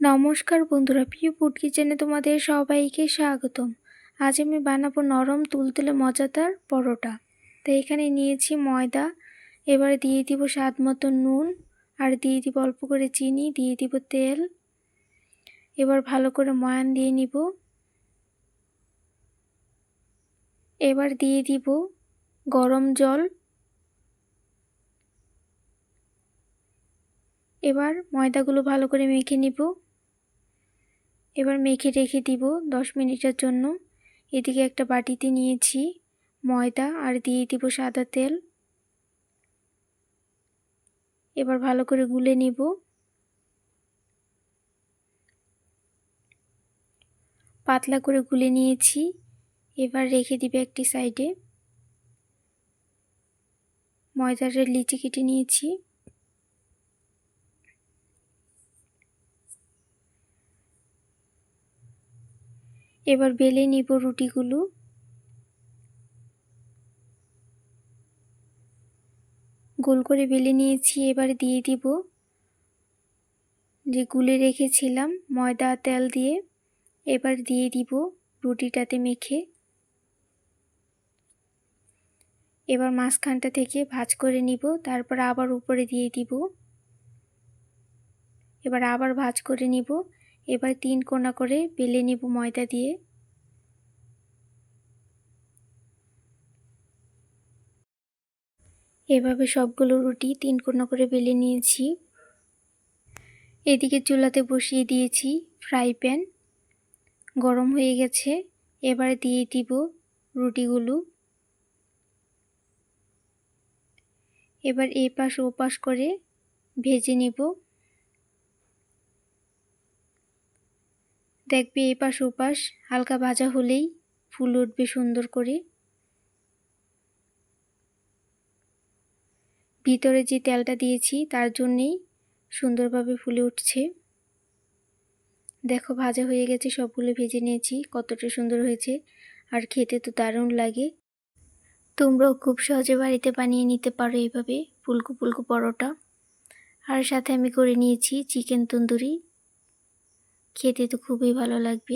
নমস্কার বন্ধুরা, পিউ ফুড কিচেনে তোমাদের সবাইকে স্বাগতম। আজ আমি বানাবো নরম তুলতুলে মজাদার পরোটা। তো এখানে নিয়েছি ময়দা, এবারে দিয়ে দিব স্বাদ মতো নুন, আর দিয়ে দিব অল্প করে চিনি, দিয়ে দিব তেল। এবার ভালো করে ময়ান দিয়ে নিব। এবার দিয়ে দিব গরম জল। এবার ময়দাগুলো ভালো করে মেখে নিব। এবার মেখে রেখে দিব 10 মিনিটের জন্য। এদিকে একটা বাটিতে নিয়েছি ময়দা আর দিয়ে দিব সাদা তেল। এবার ভালো করে গুলে নিব। পাতলা করে গুলে নিয়েছি। এবার রেখে দিবে একটি সাইডে। ময়দাটা লিচি কেটে নিয়েছি। এবার বেলে নিব রুটিগুলো। গোল করে বেলে নিয়েছি। এবার দিয়ে দিব যে গুলে রেখেছিলাম ময়দা তেল দিয়ে। এবার দিয়ে দিব রুটিটাতে মেখে। এবার মাঝখানটা থেকে ভাঁজ করে নিব, তারপর আবার উপরে দিয়ে দিব। এবার আবার ভাঁজ করে নিব। এবার 3 কোনা করে বেলে নিব ময়দা দিয়ে। এভাবে সবগুলো রুটি 3 কোনা করে বেলে নিয়েছি। এদিকে চুলাতে বসিয়ে দিয়েছি ফ্রাই প্যান, গরম হয়ে গেছে। এবার দিয়ে দিব রুটিগুলো। এবার এই পাশ ও পাশ করে ভেজে নিব। দেখবে এই পাশ ও পাশ হালকা ভাজা হলেই ফুল উঠবে সুন্দর করে। ভিতরে যে তেলটা দিয়েছি তার জন্যেই সুন্দরভাবে ফুলে উঠছে। দেখো ভাজা হয়ে গেছে, সবগুলো ভেজে নিয়েছি। কতটা সুন্দর হয়েছে, আর খেতে তো দারুণ লাগে। তোমরাও খুব সহজে বাড়িতে বানিয়ে নিতে পারো এইভাবে ফুলকো ফুলকো পরোটা। আর সাথে আমি করে নিয়েছি চিকেন তন্দুরি। খেতে তো খুবই ভালো লাগবে।